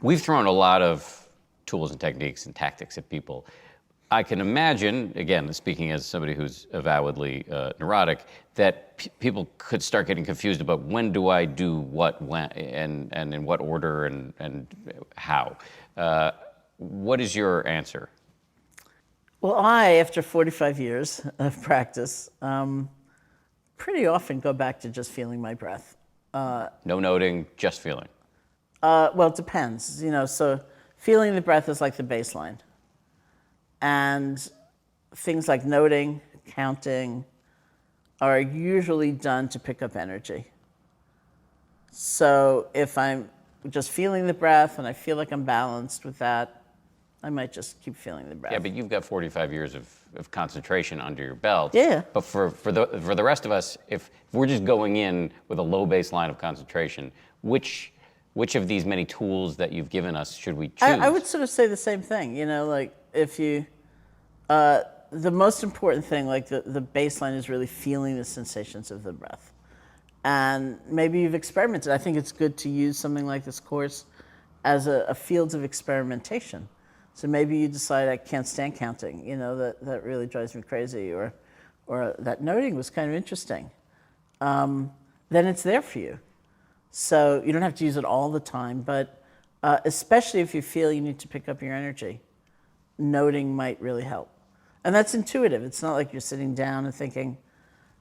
We've thrown a lot of tools and techniques and tactics at people. I can imagine, again, speaking as somebody who's avowedly neurotic, that people could start getting confused about when do I do what, when, and in what order, and how. What is your answer? Well, after 45 years of practice, pretty often go back to just feeling my breath. No noting, just feeling. Well, it depends, so feeling the breath is like the baseline. And things like noting, counting are usually done to pick up energy. So if I'm just feeling the breath and I feel like I'm balanced with that, I might just keep feeling the breath. Yeah, but you've got 45 years of concentration under your belt. Yeah. But for the rest of us, if we're just going in with a low baseline of concentration, which of these many tools that you've given us should we choose? I would sort of say the same thing, like if you, the most important thing, like the baseline is really feeling the sensations of the breath. And maybe you've experimented. I think it's good to use something like this course as a field of experimentation. So maybe you decide I can't stand counting, that really drives me crazy, or that noting was kind of interesting. Then it's there for you. So you don't have to use it all the time, but especially if you feel you need to pick up your energy, noting might really help. And that's intuitive. It's not like you're sitting down and thinking,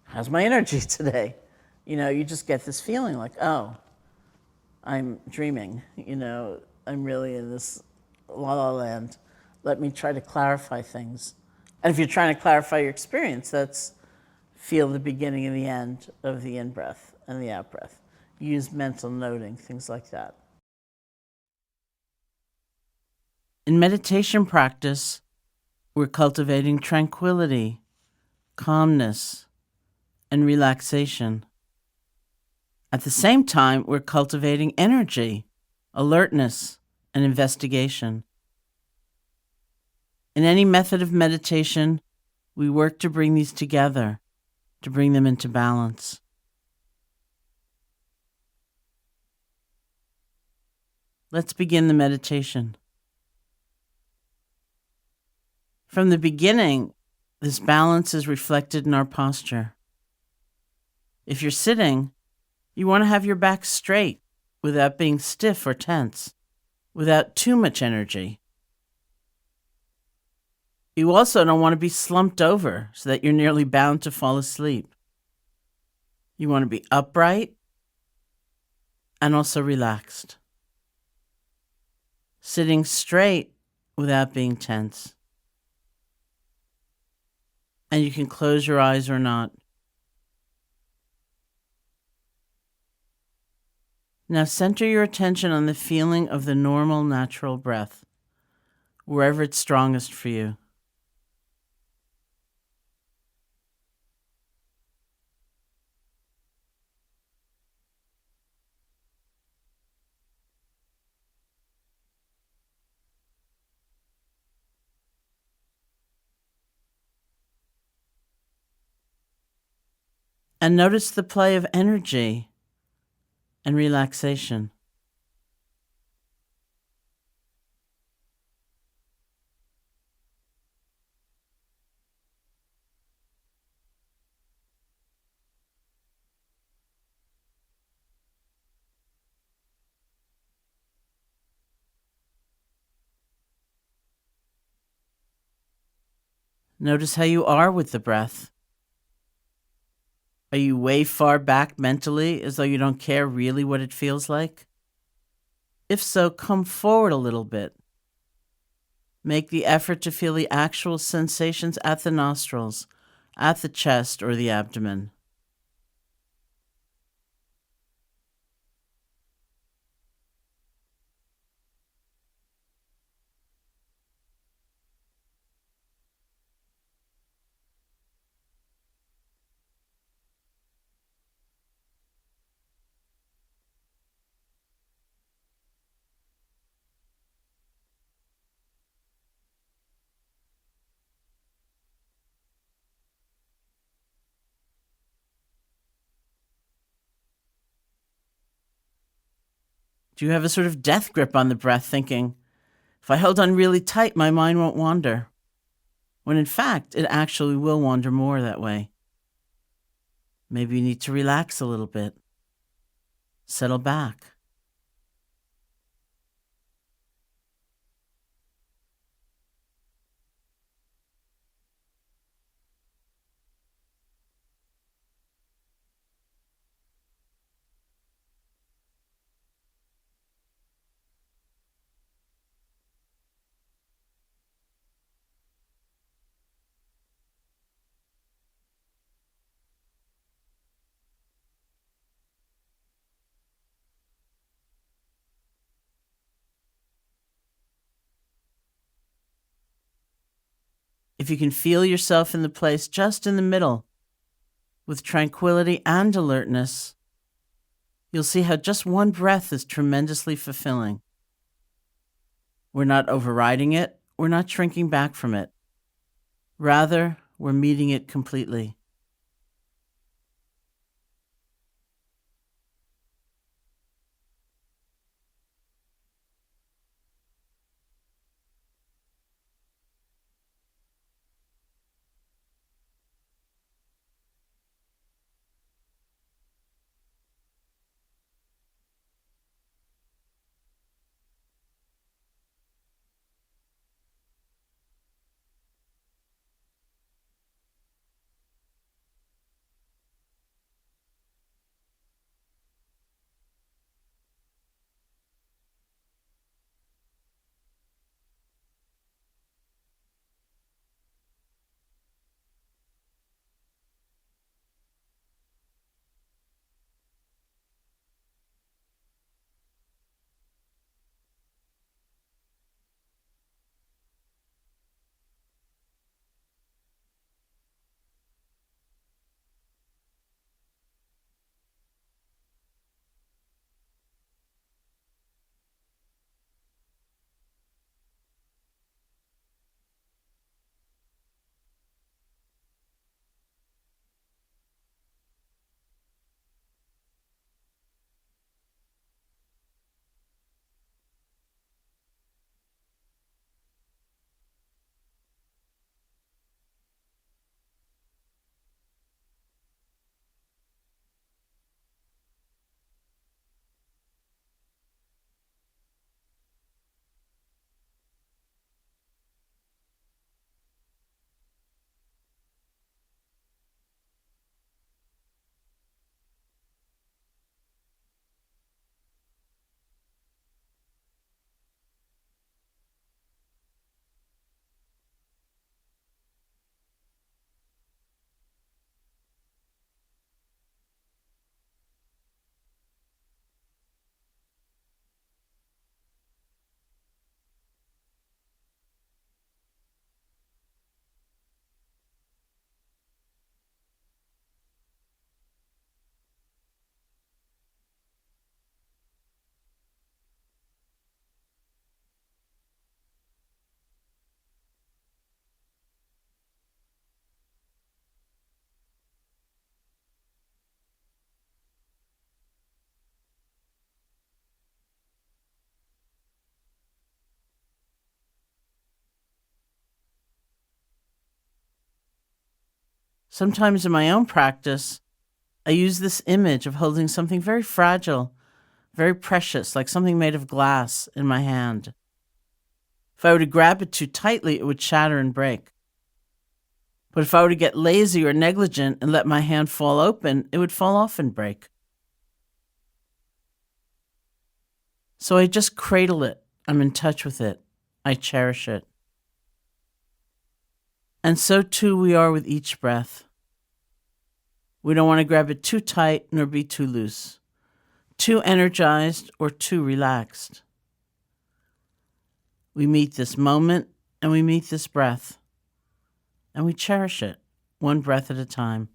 how's my energy today? You just get this feeling like, oh, I'm dreaming, I'm really in this la la land. Let me try to clarify things. And if you're trying to clarify your experience, that's feel the beginning and the end of the in-breath and the out-breath. Use mental noting, things like that. In meditation practice, we're cultivating tranquility, calmness, and relaxation. At the same time, we're cultivating energy, alertness, and investigation. In any method of meditation, we work to bring these together, to bring them into balance. Let's begin the meditation. From the beginning, this balance is reflected in our posture. If you're sitting, you want to have your back straight without being stiff or tense, without too much energy. You also don't want to be slumped over so that you're nearly bound to fall asleep. You want to be upright and also relaxed. Sitting straight without being tense. And you can close your eyes or not. Now center your attention on the feeling of the normal, natural breath, wherever it's strongest for you. And notice the play of energy and relaxation. Notice how you are with the breath. Are you way far back mentally, as though you don't care really what it feels like? If so, come forward a little bit. Make the effort to feel the actual sensations at the nostrils, at the chest or the abdomen. Do you have a sort of death grip on the breath, thinking, if I hold on really tight, my mind won't wander? When in fact, it actually will wander more that way. Maybe you need to relax a little bit. Settle back. If you can feel yourself in the place just in the middle, with tranquility and alertness, you'll see how just one breath is tremendously fulfilling. We're not overriding it, we're not shrinking back from it. Rather, we're meeting it completely. Sometimes in my own practice, I use this image of holding something very fragile, very precious, like something made of glass, in my hand. If I were to grab it too tightly, it would shatter and break. But if I were to get lazy or negligent and let my hand fall open, it would fall off and break. So I just cradle it. I'm in touch with it. I cherish it. And so too we are with each breath. We don't want to grab it too tight nor be too loose, too energized or too relaxed. We meet this moment and we meet this breath, and we cherish it, one breath at a time.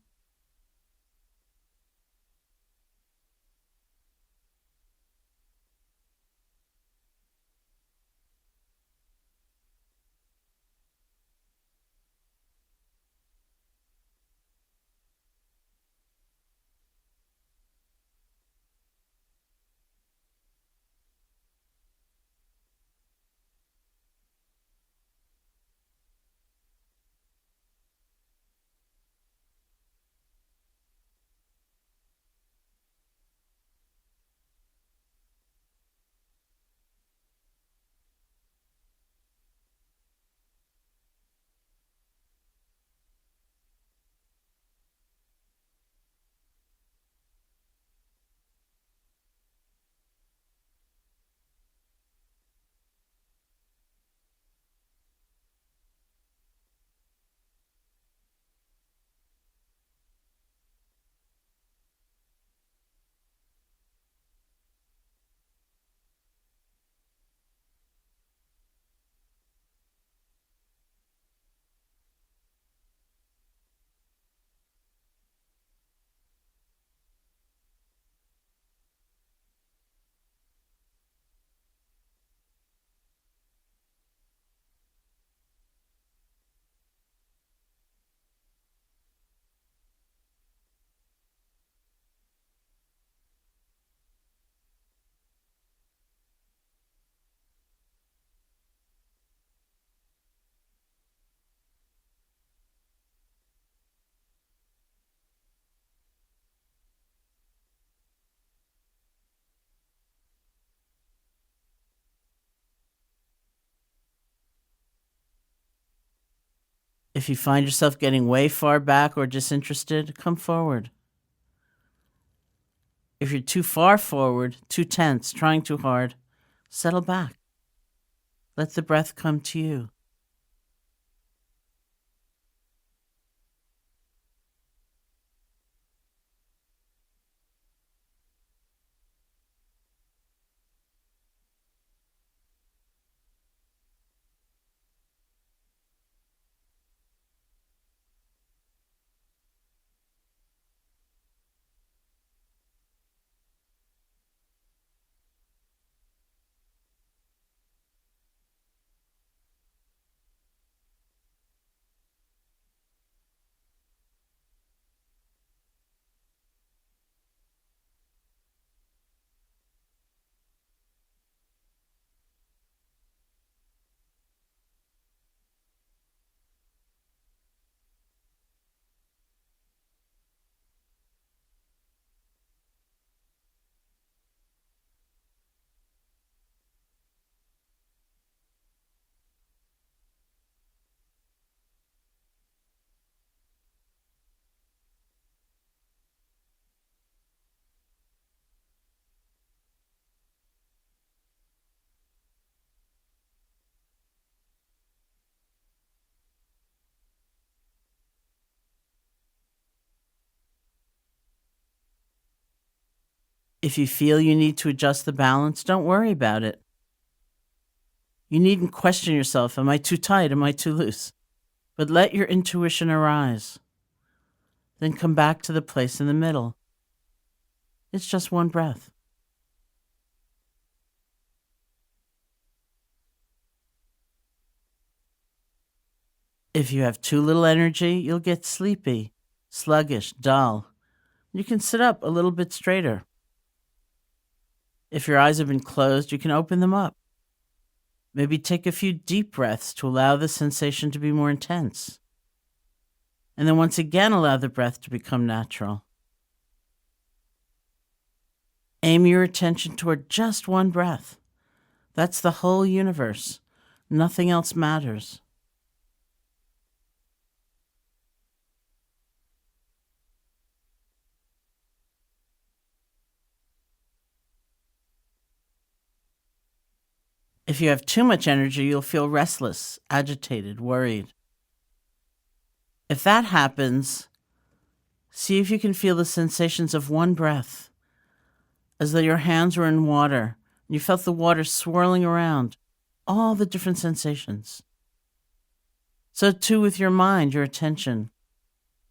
If you find yourself getting way far back or disinterested, come forward. If you're too far forward, too tense, trying too hard, settle back. Let the breath come to you. If you feel you need to adjust the balance, don't worry about it. You needn't question yourself, am I too tight, am I too loose? But let your intuition arise. Then come back to the place in the middle. It's just one breath. If you have too little energy, you'll get sleepy, sluggish, dull. You can sit up a little bit straighter. If your eyes have been closed, you can open them up. Maybe take a few deep breaths to allow the sensation to be more intense. And then once again, allow the breath to become natural. Aim your attention toward just one breath. That's the whole universe. Nothing else matters. If you have too much energy, you'll feel restless, agitated, worried. If that happens, see if you can feel the sensations of one breath, as though your hands were in water and you felt the water swirling around, all the different sensations. So too with your mind, your attention.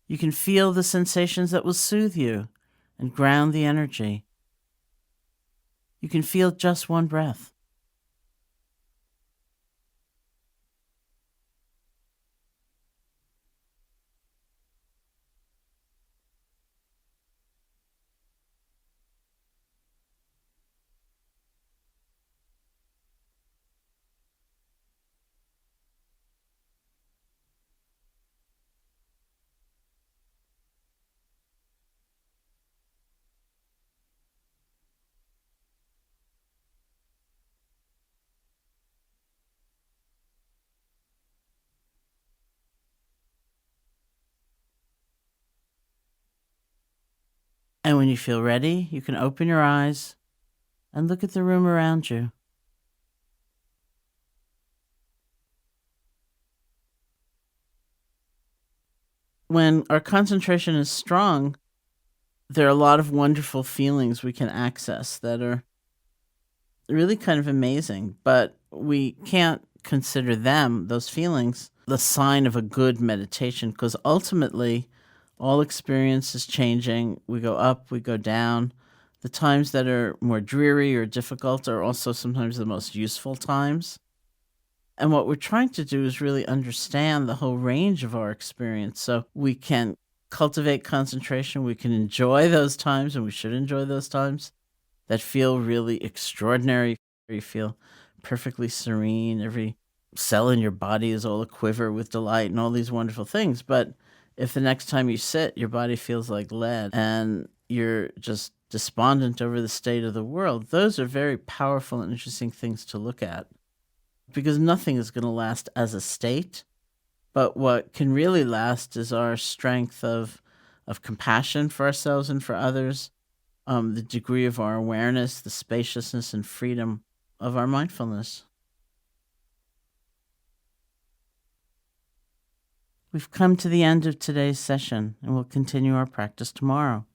You can feel the sensations that will soothe you and ground the energy. You can feel just one breath. And when you feel ready, you can open your eyes and look at the room around you. When our concentration is strong, there are a lot of wonderful feelings we can access that are really kind of amazing, but we can't consider them, those feelings, the sign of a good meditation, because ultimately all experience is changing. We go up, we go down. The times that are more dreary or difficult are also sometimes the most useful times. And what we're trying to do is really understand the whole range of our experience so we can cultivate concentration. We can enjoy those times, and we should enjoy those times that feel really extraordinary. You feel perfectly serene. Every cell in your body is all a quiver with delight and all these wonderful things. But if the next time you sit, your body feels like lead and you're just despondent over the state of the world, those are very powerful and interesting things to look at, because nothing is going to last as a state. But what can really last is our strength of compassion for ourselves and for others, the degree of our awareness, the spaciousness and freedom of our mindfulness. We've come to the end of today's session, and we'll continue our practice tomorrow.